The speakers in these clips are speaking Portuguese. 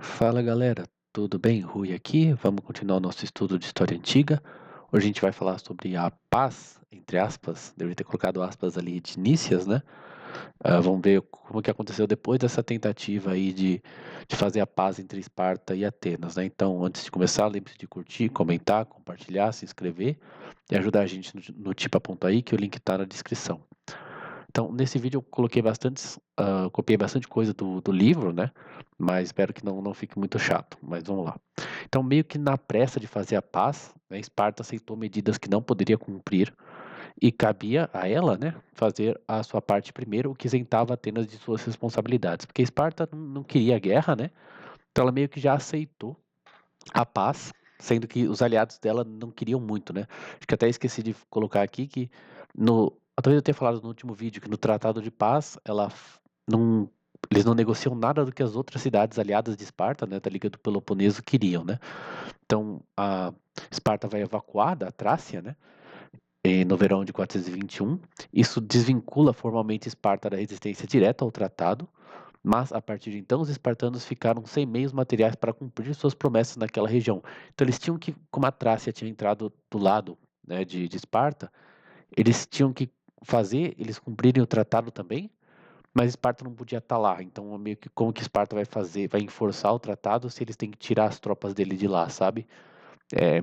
Fala galera, tudo bem? Rui aqui. Vamos continuar o nosso estudo de história antiga. Hoje a gente vai falar sobre a paz, entre aspas, deveria ter colocado aspas ali de Nícias, né? Vamos ver como que aconteceu depois dessa tentativa aí de fazer a paz entre Esparta e Atenas, né? Então, antes de começar, lembre-se de curtir, comentar, compartilhar, se inscrever e ajudar a gente no Tipo Ponto aí, que o link está na descrição. Então, nesse vídeo eu coloquei copiei bastante coisa do livro, né? Mas espero que não fique muito chato. Mas vamos lá. Então, meio que na pressa de fazer a paz, né, Esparta aceitou medidas que não poderia cumprir e cabia a ela, né, fazer a sua parte primeiro, o que isentava Atenas de suas responsabilidades. Porque Esparta não queria a guerra, né? Então ela meio que já aceitou a paz, sendo que os aliados dela não queriam muito, né? Acho que até esqueci de colocar aqui que talvez eu tenha falado no último vídeo que no Tratado de Paz não, eles não negociam nada do que as outras cidades aliadas de Esparta, né, da Liga do Peloponeso queriam, né? Então a Esparta vai evacuar da Trácia, né? No verão de 421. Isso desvincula formalmente Esparta da resistência direta ao tratado, mas a partir de então os espartanos ficaram sem meios materiais para cumprir suas promessas naquela região. Então eles tinham que, como a Trácia tinha entrado do lado, né, de Esparta, eles tinham que fazer eles cumprirem o tratado também, mas Esparta não podia estar lá. Então meio que como que Esparta vai fazer, vai enforçar o tratado se eles têm que tirar as tropas dele de lá, sabe?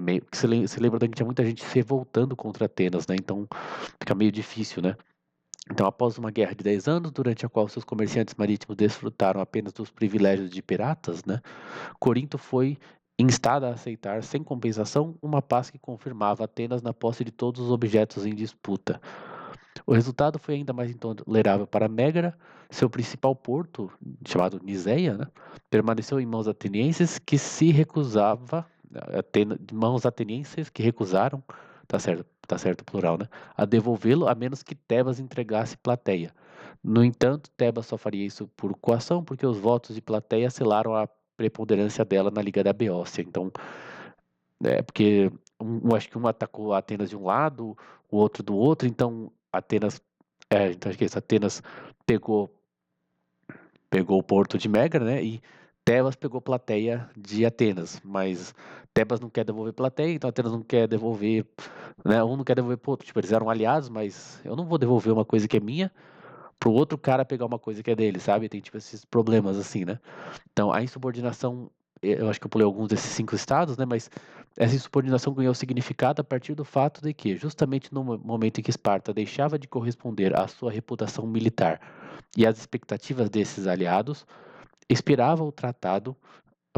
Meio que você lembra que tinha muita gente se revoltando contra Atenas, né? Então fica meio difícil, né? Então, após uma guerra de 10 anos, durante a qual seus comerciantes marítimos desfrutaram apenas dos privilégios de piratas, né, Corinto foi instada a aceitar, sem compensação, uma paz que confirmava Atenas na posse de todos os objetos em disputa. O resultado foi ainda mais intolerável para Mégara, seu principal porto, chamado Niséia, né, permaneceu em mãos atenienses que se recusava, mãos atenienses que recusaram, tá certo o plural, né, a devolvê-lo a menos que Tebas entregasse Plateia. No entanto, Tebas só faria isso por coação, porque os votos de Plateia selaram a preponderância dela na Liga da Beócia. Então, porque acho que um atacou Atenas de um lado, o outro do outro, então então acho que Atenas pegou pegou o porto de Megara, né? E Tebas pegou Plateia de Atenas, mas Tebas não quer devolver Plateia, então Atenas não quer devolver, né? Um não quer devolver pro outro, tipo, eles eram aliados, mas eu não vou devolver uma coisa que é minha pro outro cara pegar uma coisa que é dele, sabe? Tem tipo esses problemas assim, né? Então, a insubordinação, eu acho que eu pulei alguns desses 5 estados, né? Mas essa insubordinação ganhou significado a partir do fato de que, justamente no momento em que Esparta deixava de corresponder à sua reputação militar e às expectativas desses aliados, expirava o tratado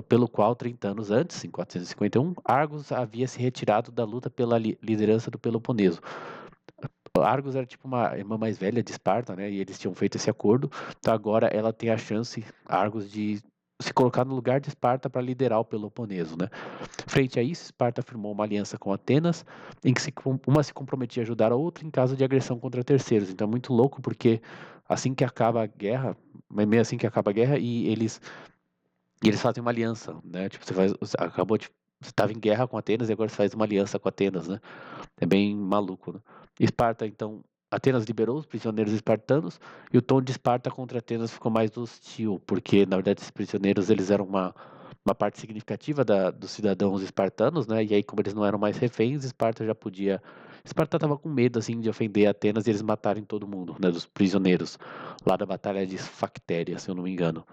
pelo qual, 30 anos antes, em 451, Argos havia se retirado da luta pela liderança do Peloponeso. Argos era tipo uma irmã mais velha de Esparta, né? E eles tinham feito esse acordo. Então agora ela tem a chance, Argos, de se colocar no lugar de Esparta para liderar o Peloponeso, né? Frente a isso, Esparta firmou uma aliança com Atenas, em que uma se comprometia a ajudar a outra em caso de agressão contra terceiros. Então é muito louco porque assim que acaba a guerra, meio assim que acaba a guerra, e eles fazem uma aliança, né? Tipo, você estava em guerra com Atenas e agora você faz uma aliança com Atenas, né? É bem maluco, né? Esparta, então, Atenas liberou os prisioneiros espartanos e o tom de Esparta contra Atenas ficou mais hostil, porque, na verdade, esses prisioneiros, eles eram uma parte significativa dos cidadãos espartanos, né? E aí, como eles não eram mais reféns, Esparta já podia... Esparta estava com medo, assim, de ofender Atenas e eles matarem todo mundo, né? Dos prisioneiros, lá da Batalha de Sfactéria, se eu não me engano.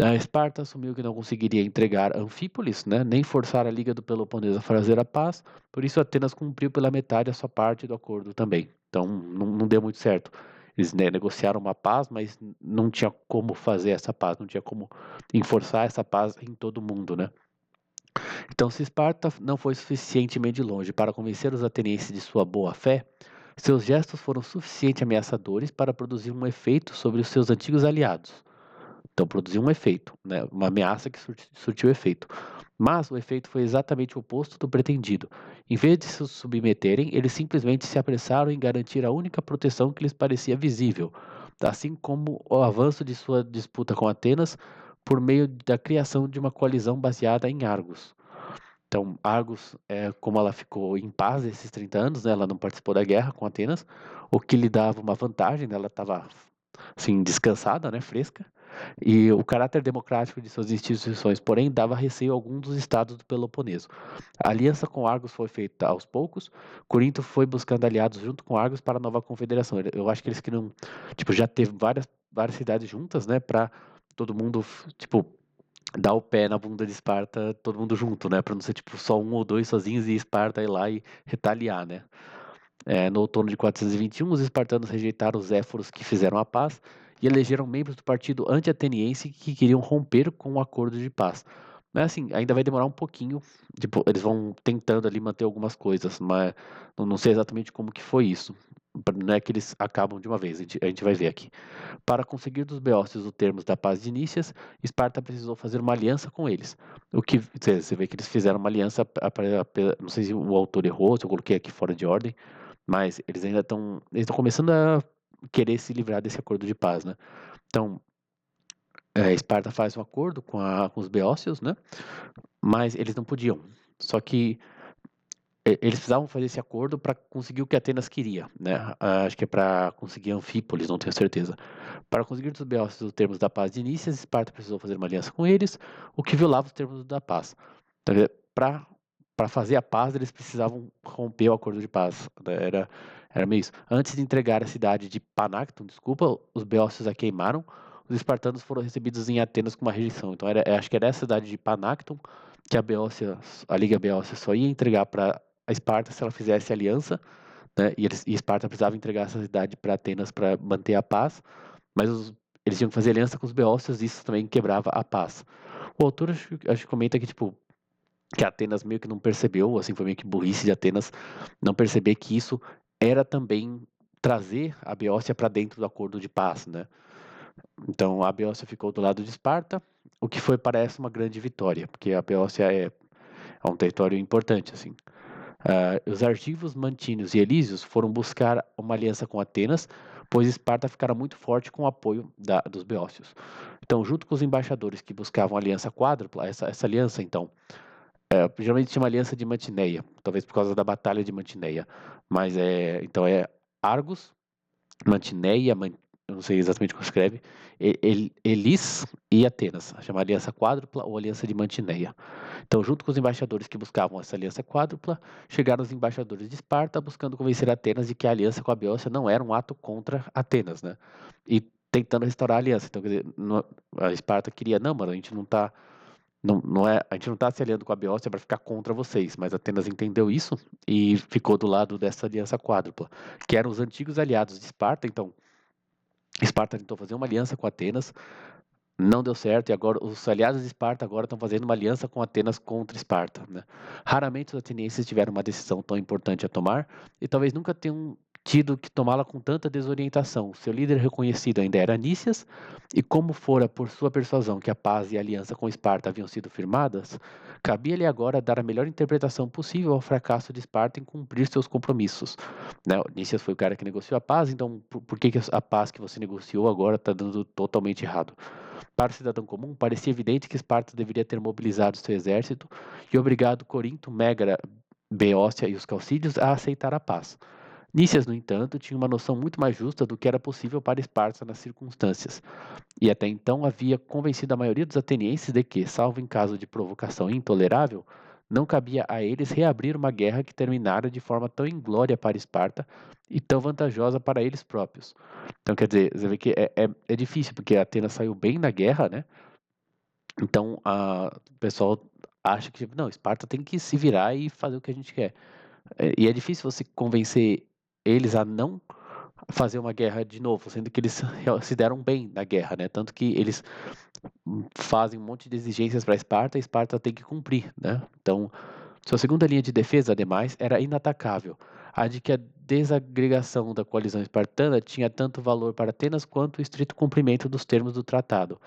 A Esparta assumiu que não conseguiria entregar Anfípolis, né, nem forçar a Liga do Peloponeso a fazer a paz, por isso Atenas cumpriu pela metade a sua parte do acordo também. Então não deu muito certo. Eles, né, negociaram uma paz, mas não tinha como fazer essa paz, não tinha como enforçar essa paz em todo mundo, né? Então, se Esparta não foi suficientemente longe para convencer os atenienses de sua boa-fé, seus gestos foram suficientemente ameaçadores para produzir um efeito sobre os seus antigos aliados. Então, produziu um efeito, né? Uma ameaça que surtiu efeito. Mas o efeito foi exatamente o oposto do pretendido. Em vez de se submeterem, eles simplesmente se apressaram em garantir a única proteção que lhes parecia visível, assim como o avanço de sua disputa com Atenas por meio da criação de uma coalizão baseada em Argos. Então, Argos, como ela ficou em paz esses 30 anos, né, ela não participou da guerra com Atenas, o que lhe dava uma vantagem, né, ela estava assim, descansada, né, fresca. E o caráter democrático de suas instituições, porém, dava receio a alguns dos estados do Peloponeso. A aliança com Argos foi feita aos poucos. Corinto foi buscando aliados junto com Argos para a nova confederação. Eu acho que eles queriam, tipo, já teve várias cidades juntas, né, para todo mundo, tipo, dar o pé na bunda de Esparta, todo mundo junto, né, para não ser tipo só um ou dois sozinhos e Esparta ir lá e retaliar, né. No outono de 421, os espartanos rejeitaram os éforos que fizeram a paz e elegeram membros do partido anti-ateniense que queriam romper com o acordo de paz. Mas assim, ainda vai demorar um pouquinho, tipo, eles vão tentando ali manter algumas coisas, mas não sei exatamente como que foi isso. Não é que eles acabam de uma vez, a gente vai ver aqui. Para conseguir dos beócios os termos da paz de Nícias, Esparta precisou fazer uma aliança com eles. O que você vê que eles fizeram uma aliança, não sei se o autor errou, se eu coloquei aqui fora de ordem, mas eles ainda estão começando a querer se livrar desse acordo de paz, né? Então, Esparta faz um acordo com os beócios, né? Mas eles não podiam. Só que eles precisavam fazer esse acordo para conseguir o que Atenas queria, né? Acho que é para conseguir Anfípolis, não tenho certeza. Para conseguir dos beócios os termos da paz de Nícias, Esparta precisou fazer uma aliança com eles, o que violava os termos da paz. Então, para fazer a paz, eles precisavam romper o acordo de paz. Né? Era meio isso. Antes de entregar a cidade de Panacton, desculpa, os beócios a queimaram. Os espartanos foram recebidos em Atenas com uma rejeição. Então, acho que era essa cidade de Panacton que a Liga Beócia só ia entregar para a Esparta se ela fizesse aliança, né? E Esparta precisava entregar essa cidade para Atenas para manter a paz, mas eles tinham que fazer aliança com os beócios e isso também quebrava a paz. O autor acho que comenta que, tipo, que Atenas meio que não percebeu, assim, foi meio que burrice de Atenas não perceber que isso era também trazer a Beócia para dentro do acordo de paz, né? Então a Beócia ficou do lado de Esparta, o que parece uma grande vitória, porque a Beócia é um território importante, assim. Os argivos, mantíneos e elísios foram buscar uma aliança com Atenas, pois Esparta ficara muito forte com o apoio dos beócios. Então, junto com os embaixadores que buscavam aliança quádrupla, essa aliança, então, geralmente tinha uma aliança de Mantineia, talvez por causa da batalha de Mantineia, mas então Argos, Mantineia, eu não sei exatamente como escreve, Elis e Atenas, chama aliança quádrupla ou aliança de Mantineia. Então, junto com os embaixadores que buscavam essa aliança quádrupla, chegaram os embaixadores de Esparta buscando convencer Atenas de que a aliança com a Beócia não era um ato contra Atenas, né? E tentando restaurar a aliança. Então, quer dizer, a Esparta queria, não, mano, a gente não tá, não é, a gente não tá se aliando com a Beócia para ficar contra vocês, mas Atenas entendeu isso e ficou do lado dessa aliança quádrupla, que eram os antigos aliados de Esparta. Então, Esparta tentou fazer uma aliança com Atenas, não deu certo e agora os aliados de Esparta agora estão fazendo uma aliança com Atenas contra Esparta, né? Raramente os atenienses tiveram uma decisão tão importante a tomar e talvez nunca tenham tido que tomá-la com tanta desorientação. Seu líder reconhecido ainda era Nícias e como fora por sua persuasão que a paz e a aliança com Esparta haviam sido firmadas, cabia-lhe agora dar a melhor interpretação possível ao fracasso de Esparta em cumprir seus compromissos. Né? Nícias foi o cara que negociou a paz, então por que a paz que você negociou agora está dando totalmente errado? Para o cidadão comum, parecia evidente que Esparta deveria ter mobilizado seu exército e obrigado Corinto, Megara, Beócia e os calcídios a aceitar a paz. Nícias, no entanto, tinha uma noção muito mais justa do que era possível para Esparta nas circunstâncias, e até então havia convencido a maioria dos atenienses de que, salvo em caso de provocação intolerável, não cabia a eles reabrir uma guerra que terminara de forma tão inglória para Esparta e tão vantajosa para eles próprios. Então, quer dizer, você vê que é difícil, porque a Atenas saiu bem na guerra, né? Então, o pessoal acha que, não, Esparta tem que se virar e fazer o que a gente quer. E é difícil você convencer eles a não fazer uma guerra de novo, sendo que eles se deram bem na guerra, né? Tanto que eles fazem um monte de exigências para Esparta e Esparta tem que cumprir, né? Então, sua segunda linha de defesa, ademais, era inatacável, a de que a desagregação da coalizão espartana tinha tanto valor para Atenas quanto o estrito cumprimento dos termos do tratado.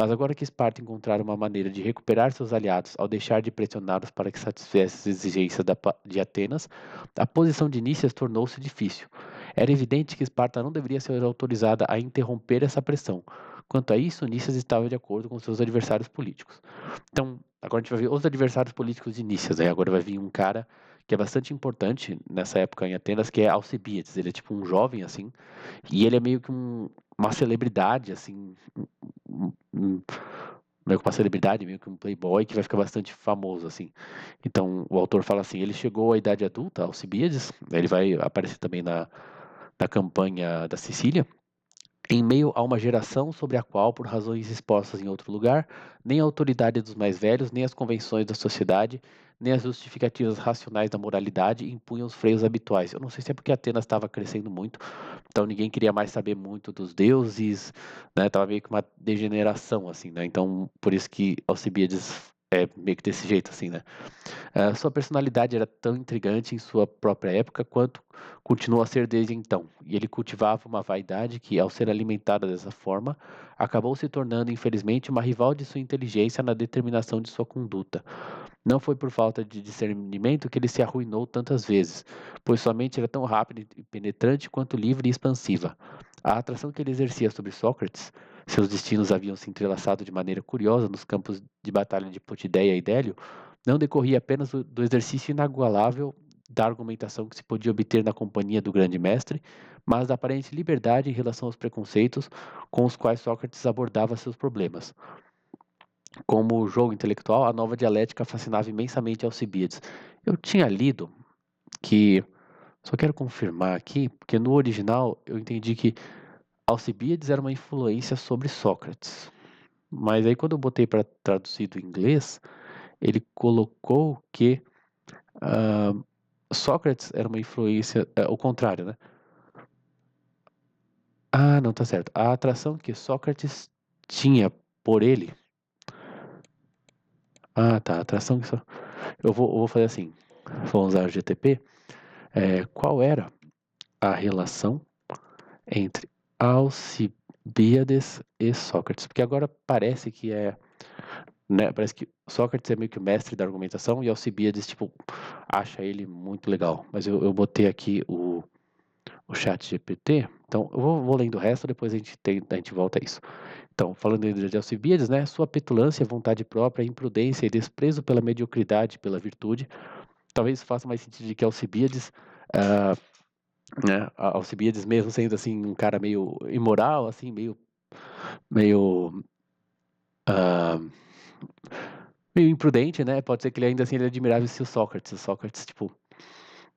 Mas agora que Esparta encontrara uma maneira de recuperar seus aliados ao deixar de pressioná-los para que satisfizesse as exigências de Atenas, a posição de Nícias tornou-se difícil. Era evidente que Esparta não deveria ser autorizada a interromper essa pressão. Quanto a isso, Nícias estava de acordo com seus adversários políticos. Então, agora a gente vai ver os adversários políticos de Nícias. Aí agora vai vir um cara que é bastante importante nessa época em Atenas, que é Alcebiades. Ele é tipo um jovem, assim, e ele é meio que uma celebridade, assim, meio que uma celebridade, meio que um playboy que vai ficar bastante famoso, assim. Então, o autor fala assim, ele chegou à idade adulta, Alcibiades, ele vai aparecer também na campanha da Sicília, em meio a uma geração sobre a qual, por razões expostas em outro lugar, nem a autoridade dos mais velhos, nem as convenções da sociedade, nem as justificativas racionais da moralidade impunham os freios habituais. Eu não sei se é porque Atenas estava crescendo muito, então ninguém queria mais saber muito dos deuses, né? Tava meio que uma degeneração, assim, né? Então, por isso que Alcibiades é meio que desse jeito, assim, né? Sua personalidade era tão intrigante em sua própria época quanto continua a ser desde então, e ele cultivava uma vaidade que, ao ser alimentada dessa forma, acabou se tornando, infelizmente, uma rival de sua inteligência na determinação de sua conduta. Não foi por falta de discernimento que ele se arruinou tantas vezes, pois sua mente era tão rápida e penetrante quanto livre e expansiva. A atração que ele exercia sobre Sócrates, seus destinos haviam se entrelaçado de maneira curiosa nos campos de batalha de Potideia e Délio, não decorria apenas do exercício inagualável da argumentação que se podia obter na companhia do grande mestre, mas da aparente liberdade em relação aos preconceitos com os quais Sócrates abordava seus problemas. Como jogo intelectual, a nova dialética fascinava imensamente Alcibiades. Eu tinha lido que, só quero confirmar aqui, porque no original eu entendi que Alcibiades era uma influência sobre Sócrates. Mas aí quando eu botei para traduzir do inglês, ele colocou que uh, Sócrates era uma influência, o contrário, né? Ah, não, tá certo. A atração que Sócrates tinha por ele. Ah, tá. A atração que só. Eu vou fazer assim. Vou usar o GTP. Qual era a relação entre Alcibíades e Sócrates? Porque agora parece que né, parece que Sócrates é meio que o mestre da argumentação e Alcibíades, tipo, acha ele muito legal. Mas eu botei aqui o chat GPT, então eu vou lendo o resto, depois a gente volta a isso. Então, falando de Alcibíades, né, sua petulância, vontade própria, imprudência e desprezo pela mediocridade, pela virtude, talvez faça mais sentido de que Alcibíades, né, Alcibíades mesmo sendo assim um cara meio imoral, assim, meio uh, meio imprudente, né? Pode ser que ele ainda assim ele admirasse o Sócrates, tipo,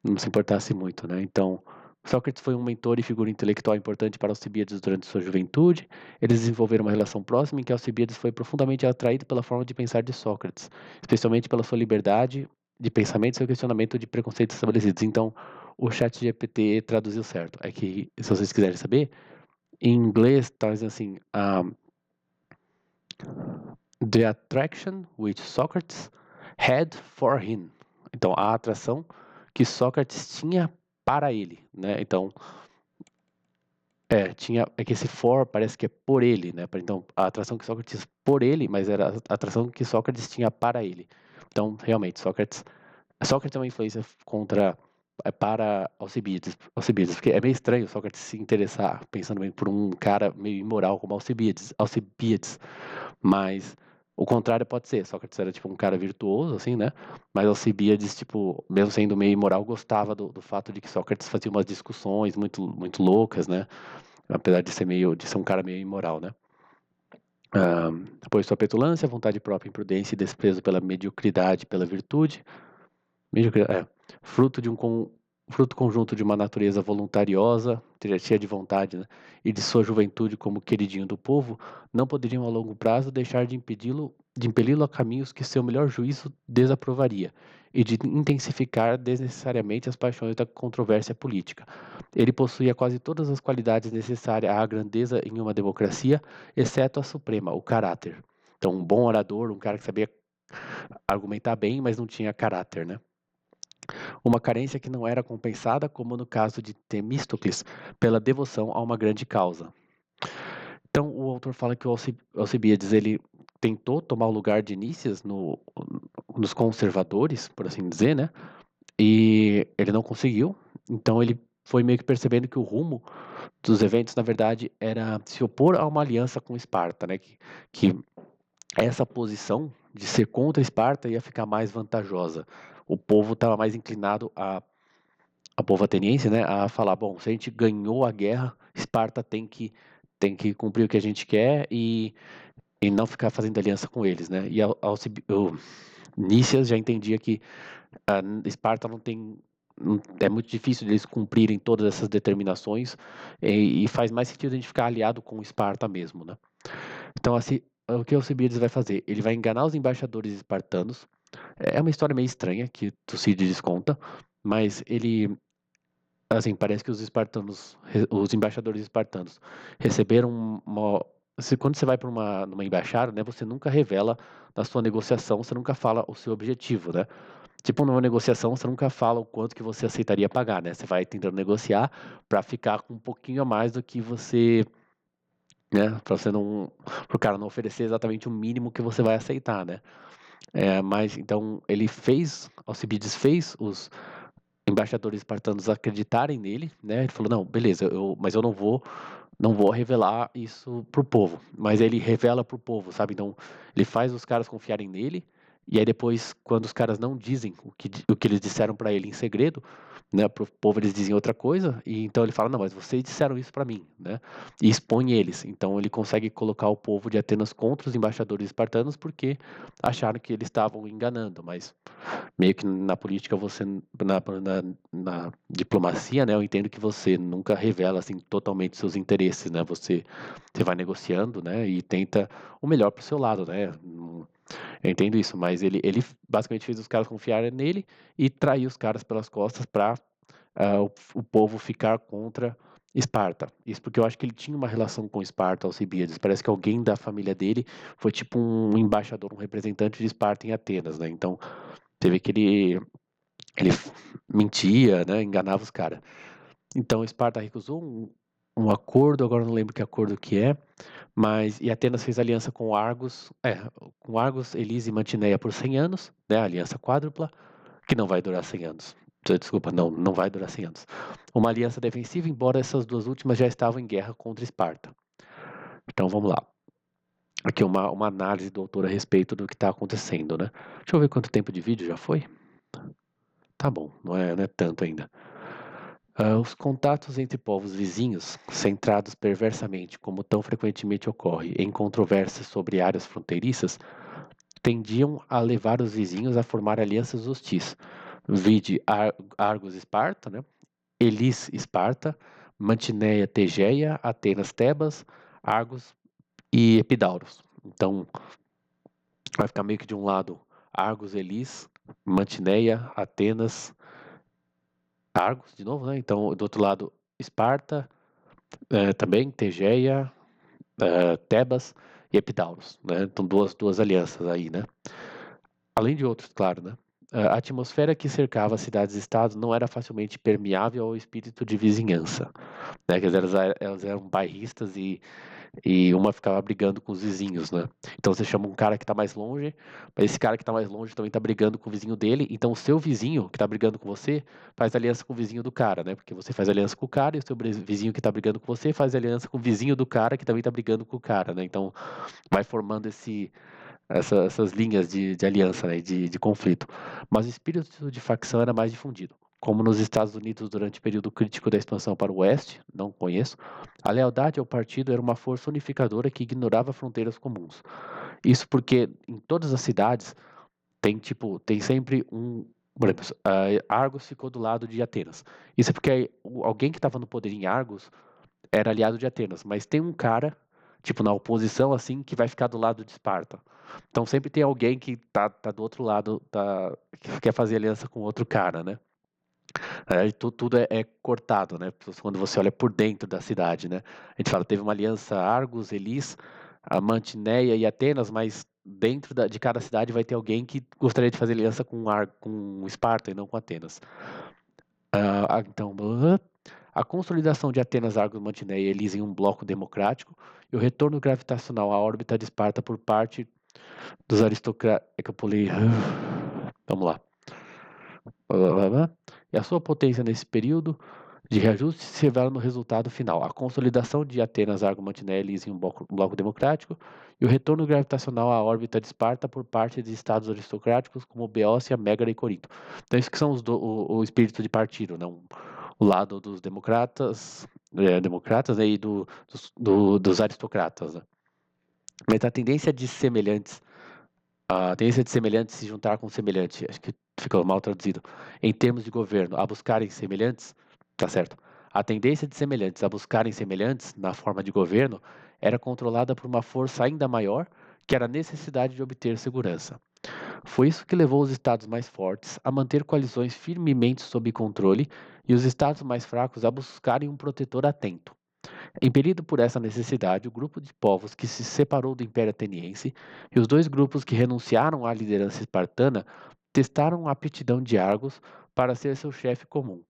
não se importasse muito, né? Então, Sócrates foi um mentor e figura intelectual importante para Alcibíades durante sua juventude. Eles desenvolveram uma relação próxima em que Alcibíades foi profundamente atraído pela forma de pensar de Sócrates, especialmente pela sua liberdade de pensamento e seu questionamento de preconceitos estabelecidos. Então, o chat GPT traduziu certo. É que, se vocês quiserem saber, em inglês está dizendo assim, the attraction which Socrates had for him. Então, a atração que Sócrates tinha para ele, né? Então, é que esse for parece que é por ele, né? Então, a atração que Sócrates por ele, mas era a atração que Sócrates tinha para ele. Então, realmente, Sócrates é uma influência para Alcibíades, porque é meio estranho Sócrates se interessar, pensando bem, por um cara meio imoral como Alcibíades, mas o contrário pode ser, Sócrates era tipo um cara virtuoso, assim, né? Mas Alcibíades, tipo, mesmo sendo meio imoral, gostava do fato de que Sócrates fazia umas discussões muito loucas, né? Apesar de ser um cara meio imoral, né? Depois sua petulância, vontade própria, imprudência e desprezo pela mediocridade, pela virtude. Fruto de fruto conjunto de uma natureza voluntariosa, cheia de vontade, né, e de sua juventude como queridinho do povo, não poderiam a longo prazo deixar de impeli-lo a caminhos que seu melhor juízo desaprovaria, e de intensificar desnecessariamente as paixões da controvérsia política. Ele possuía quase todas as qualidades necessárias à grandeza em uma democracia, exceto a suprema, o caráter. Então, um bom orador, um cara que sabia argumentar bem, mas não tinha caráter, né? Uma carência que não era compensada, como no caso de Temístocles, pela devoção a uma grande causa. Então, o autor fala que o Alcibiades ele tentou tomar o lugar de Nícias nos conservadores, por assim dizer, né? E ele não conseguiu. Então, ele foi meio que percebendo que o rumo dos eventos, na verdade, era se opor a uma aliança com Esparta, né? Que essa posição de ser contra Esparta ia ficar mais vantajosa. O povo estava mais inclinado a povo ateniense, né, a falar, bom, se a gente ganhou a guerra, Esparta tem que tem que cumprir o que a gente quer e não ficar fazendo aliança com eles, né? E o Nícias já entendia que Esparta é muito difícil de eles cumprirem todas essas determinações e faz mais sentido a gente ficar aliado com Esparta mesmo, né? Então, assim, o que Alcibiades vai fazer? Ele vai enganar os embaixadores espartanos. É uma história meio estranha que Tucídides conta, mas ele, assim, parece que os embaixadores espartanos receberam quando você vai para numa embaixada, né, você nunca revela na sua negociação, você nunca fala o seu objetivo, né? Tipo, numa negociação, você nunca fala o quanto que você aceitaria pagar, né? Você vai tentando negociar para ficar com um pouquinho a mais do que você, né? Para você não, pro cara não oferecer exatamente o mínimo que você vai aceitar, né? Mas então Alcibiades fez os embaixadores espartanos acreditarem nele, né? Ele falou, não, beleza, mas eu não vou revelar isso pro povo. Mas ele revela pro povo, sabe? Então, ele faz os caras confiarem nele, e aí depois, quando os caras não dizem o que eles disseram para ele em segredo, né? Pro povo eles dizem outra coisa, e então ele fala, não, mas vocês disseram isso para mim, né? E expõe eles. Então, ele consegue colocar o povo de Atenas contra os embaixadores espartanos, porque acharam que eles estavam enganando, mas meio que na política na diplomacia, né, eu entendo que você nunca revela assim totalmente seus interesses, né? Você vai negociando, né, e tenta o melhor pro seu lado, né? Eu entendo isso, mas ele basicamente fez os caras confiarem nele e trair os caras pelas costas para o povo ficar contra Esparta. Isso porque eu acho que ele tinha uma relação com Esparta, Alcibiades. Parece que alguém da família dele foi tipo um embaixador, um representante de Esparta em Atenas, né? Então, teve que ele mentia, né? Enganava os caras. Então, Esparta recusou um acordo, agora não lembro que acordo que é, e Atenas fez aliança com Argos, Elise e Mantineia por 100 anos, né? Aliança quádrupla, que não vai durar 100 anos. Desculpa, não vai durar 100 anos. Uma aliança defensiva, embora essas duas últimas já estavam em guerra contra Esparta. Então vamos lá. Aqui uma análise do autor a respeito do que está acontecendo, né? Deixa eu ver quanto tempo de vídeo já foi. Tá bom, não é tanto ainda. Os contatos entre povos vizinhos, centrados perversamente, como tão frequentemente ocorre, em controvérsias sobre áreas fronteiriças, tendiam a levar os vizinhos a formar alianças hostis. Vide Argos Esparta, né? Elis Esparta, Mantineia Tegeia, Atenas Tebas, Argos e Epidauros. Então, vai ficar meio que de um lado Argos, Elis, Mantineia, Atenas, Argos, de novo, né? Então, do outro lado, Esparta, também, Tegeia, Tebas e Epidauros, né? Então, duas alianças aí, né? Além de outros, claro, né? A atmosfera que cercava as cidades-estados não era facilmente permeável ao espírito de vizinhança, né? Quer dizer, elas eram bairristas e uma ficava brigando com os vizinhos, né? Então você chama um cara que tá mais longe, mas esse cara que tá mais longe também tá brigando com o vizinho dele, então o seu vizinho que tá brigando com você faz aliança com o vizinho do cara, né? Porque você faz aliança com o cara e o seu vizinho que tá brigando com você faz aliança com o vizinho do cara que também tá brigando com o cara, né? Então vai formando essas linhas de aliança, né? De conflito. Mas o espírito de facção era mais difundido. Como nos Estados Unidos durante o período crítico da expansão para o oeste, não conheço, a lealdade ao partido era uma força unificadora que ignorava fronteiras comuns. Isso porque em todas as cidades tem sempre um. Por exemplo, Argos ficou do lado de Atenas. Isso é porque alguém que estava no poder em Argos era aliado de Atenas, mas tem um cara, tipo, na oposição, assim, que vai ficar do lado de Esparta. Então sempre tem alguém que tá do outro lado, que quer fazer aliança com outro cara, né? Tudo é cortado, né? Quando você olha por dentro da cidade, né? A gente fala, teve uma aliança Argos, Elis, a Mantineia e Atenas, mas dentro de cada cidade vai ter alguém que gostaria de fazer aliança com Esparta e não com Atenas. Então, a consolidação de Atenas, Argos, Mantineia e Elis em um bloco democrático e o retorno gravitacional à órbita de Esparta por parte dos aristocratas. É que eu pulei. Vamos lá. E a sua potência nesse período de reajuste se revela no resultado final: a consolidação de Atenas, Argo, Mantineia e Elis em um bloco democrático e o retorno gravitacional à órbita de Esparta por parte de estados aristocráticos como Beócia, Mégara e Corinto. Então, isso que são o espírito de partido, né? O lado dos democratas democratas, né, e dos aristocratas, né? Mas a tendência de semelhantes se juntar com semelhante, acho que ficou mal traduzido, em termos de governo, a buscarem semelhantes, tá certo. A tendência de semelhantes a buscarem semelhantes na forma de governo era controlada por uma força ainda maior, que era a necessidade de obter segurança. Foi isso que levou os estados mais fortes a manter coalizões firmemente sob controle e os estados mais fracos a buscarem um protetor atento. Impelido por essa necessidade, o grupo de povos que se separou do Império Ateniense e os dois grupos que renunciaram à liderança espartana testaram a aptidão de Argos para ser seu chefe comum.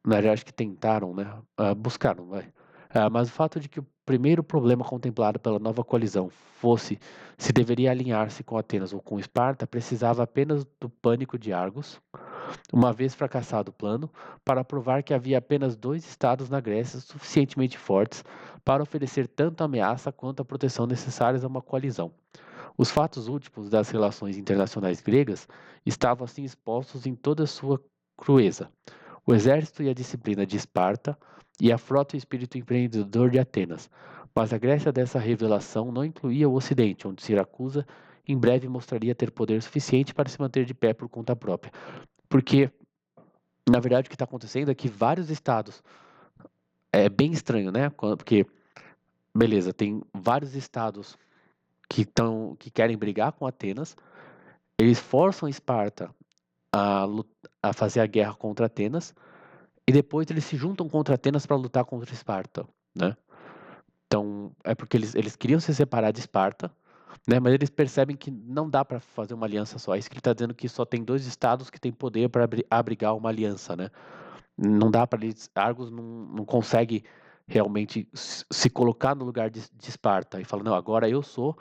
Na verdade, acho que tentaram, né? Buscaram, vai. Mas o fato de que o primeiro problema contemplado pela nova coalizão fosse se deveria alinhar-se com Atenas ou com Esparta, precisava apenas do pânico de Argos, uma vez fracassado o plano, para provar que havia apenas dois estados na Grécia suficientemente fortes para oferecer tanto a ameaça quanto a proteção necessárias a uma coalizão. Os fatos últimos das relações internacionais gregas estavam assim expostos em toda a sua crueza. O exército e a disciplina de Esparta e a frota e o espírito empreendedor de Atenas. Mas a Grécia dessa revelação não incluía o Ocidente, onde Siracusa em breve mostraria ter poder suficiente para se manter de pé por conta própria. Porque, na verdade, o que está acontecendo é que vários estados. É bem estranho, né? Porque, beleza, tem vários estados que querem brigar com Atenas, eles forçam Esparta a fazer a guerra contra Atenas, e depois eles se juntam contra Atenas para lutar contra Esparta, né? Então, é porque eles queriam se separar de Esparta, né? Mas eles percebem que não dá para fazer uma aliança só. É isso que ele está dizendo, que só tem dois estados que têm poder para abrigar uma aliança, né? Não dá para eles. Argos não consegue realmente se colocar no lugar de Esparta e falar, não, agora eu sou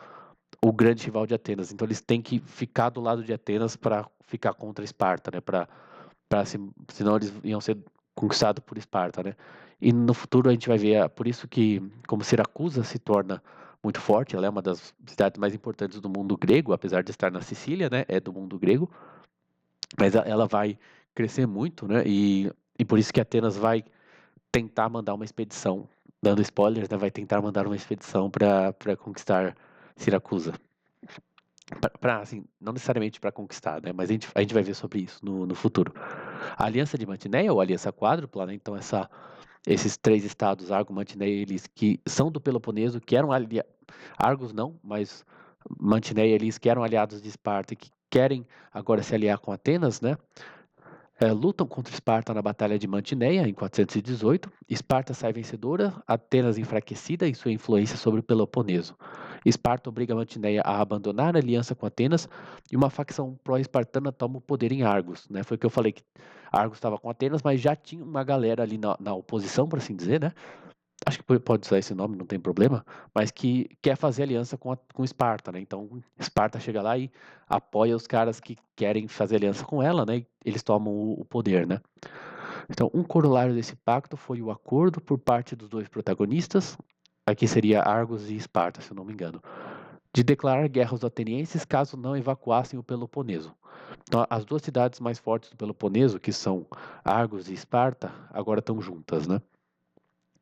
o grande rival de Atenas. Então eles têm que ficar do lado de Atenas para ficar contra Esparta, né? Senão eles iam ser conquistados por Esparta, né? E no futuro a gente vai ver, por isso que, como Siracusa se torna muito forte, ela é uma das cidades mais importantes do mundo grego, apesar de estar na Sicília, né? É do mundo grego, mas ela vai crescer muito, né? E por isso que Atenas vai tentar mandar uma expedição, dando spoilers, né? Vai tentar mandar uma expedição para conquistar Siracusa. Assim, não necessariamente para conquistar, né? Mas a gente vai ver sobre isso no futuro. A Aliança de Mantineia, ou Aliança Quádrupla, né? Então esses três estados, Argo, Mantineia, eles que são do Peloponeso, que eram Argos não, mas Mantineia, eles que eram aliados de Esparta e que querem agora se aliar com Atenas, né? Lutam contra Esparta na Batalha de Mantineia, em 418. Esparta sai vencedora, Atenas enfraquecida em sua influência sobre o Peloponeso. Esparta obriga Mantineia a abandonar a aliança com Atenas e uma facção pró-espartana toma o poder em Argos. Né? Foi o que eu falei, que Argos estava com Atenas, mas já tinha uma galera ali na oposição, por assim dizer, né? Acho que pode usar esse nome, não tem problema, mas que quer fazer aliança com Esparta, né? Então, Esparta chega lá e apoia os caras que querem fazer aliança com ela, né? E eles tomam o poder, né? Então, um corolário desse pacto foi o acordo por parte dos dois protagonistas, aqui seria Argos e Esparta, se eu não me engano, de declarar guerra aos atenienses caso não evacuassem o Peloponeso. Então, as duas cidades mais fortes do Peloponeso, que são Argos e Esparta, agora estão juntas, né?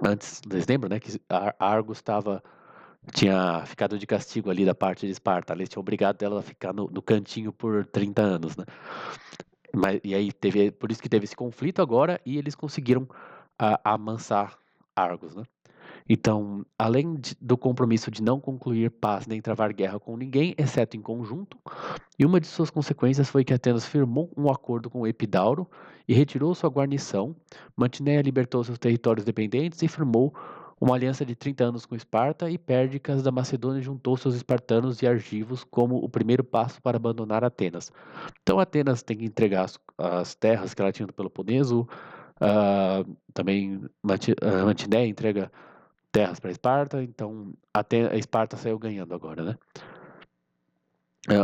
Antes, vocês lembram, né, que Argos tinha ficado de castigo ali da parte de Esparta. Eles tinham obrigado ela a ficar no cantinho por 30 anos, né? E aí por isso que teve esse conflito agora e eles conseguiram amansar Argos, né? Então, além do compromisso de não concluir paz nem travar guerra com ninguém, exceto em conjunto, e uma de suas consequências foi que Atenas firmou um acordo com Epidauro e retirou sua guarnição, Mantineia libertou seus territórios dependentes e firmou uma aliança de 30 anos com Esparta, e Pérdicas da Macedônia juntou seus espartanos e argivos como o primeiro passo para abandonar Atenas. Então Atenas tem que entregar as terras que ela tinha no Peloponeso, também Mantineia entrega terras para Esparta, então a Esparta saiu ganhando agora, né?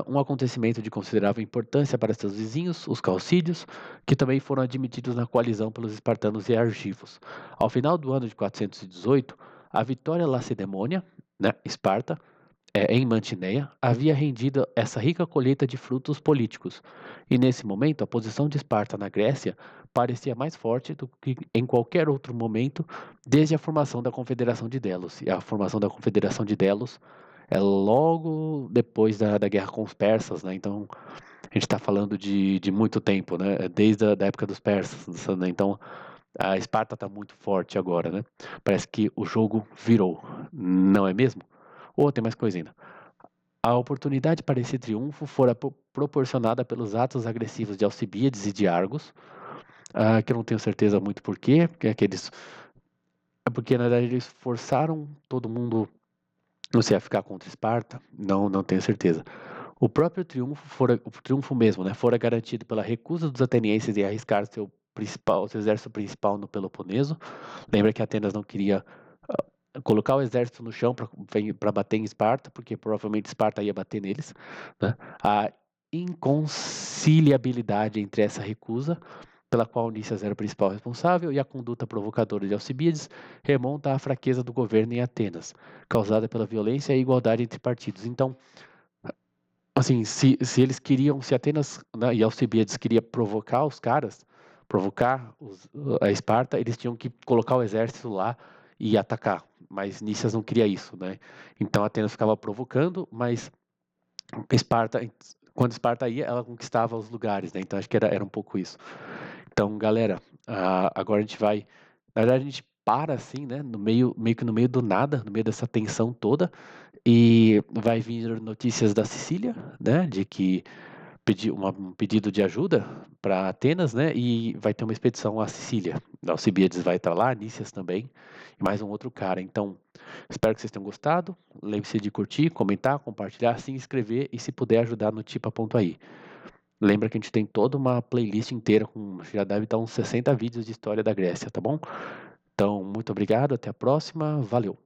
Um acontecimento de considerável importância para seus vizinhos, os calcídios, que também foram admitidos na coalizão pelos espartanos e argivos. Ao final do ano de 418, a Vitória Lacedemônia, né, Esparta, em Mantineia, havia rendido essa rica colheita de frutos políticos, e nesse momento a posição de Esparta na Grécia parecia mais forte do que em qualquer outro momento desde a formação da Confederação de Delos. E a formação da Confederação de Delos é logo depois da guerra com os persas, né? Então a gente está falando de muito tempo, né? Desde a da época dos persas, né? Então a Esparta está muito forte agora, né? Parece que o jogo virou, não é mesmo? Ou tem mais coisa ainda. A oportunidade para esse triunfo fora proporcionada pelos atos agressivos de Alcibíades e de Argos, que eu não tenho certeza muito por quê, é porque na verdade eles forçaram todo mundo, não sei, a ficar contra Esparta, não tenho certeza. O triunfo mesmo, né, fora garantido pela recusa dos atenienses em arriscar seu exército principal no Peloponeso. Lembra que Atenas não queria colocar o exército no chão para bater em Esparta, porque provavelmente Esparta ia bater neles, né? A inconciliabilidade entre essa recusa, pela qual Nícias era o principal responsável, e a conduta provocadora de Alcibíades remonta à fraqueza do governo em Atenas, causada pela violência e a igualdade entre partidos. Então, assim, se eles queriam, se Atenas, né, e Alcibíades queria provocar os caras, a Esparta, eles tinham que colocar o exército lá e atacar. Mas Nícias não queria isso, né? Então Atenas ficava provocando, mas Esparta, quando Esparta ia, ela conquistava os lugares, né? Então acho que era um pouco isso. Então, galera, agora a gente vai. Na verdade, a gente para assim, né? Meio que no meio do nada, no meio dessa tensão toda, e vai vir notícias da Sicília, né? De que um pedido de ajuda para Atenas, né? E vai ter uma expedição à Sicília. Alcibiades vai estar lá, Nícias também, e mais um outro cara. Então, espero que vocês tenham gostado. Lembre-se de curtir, comentar, compartilhar, se inscrever e se puder ajudar no Tipa.ai. Lembra que a gente tem toda uma playlist inteira com já deve estar uns 60 vídeos de história da Grécia, tá bom? Então, muito obrigado, até a próxima, valeu!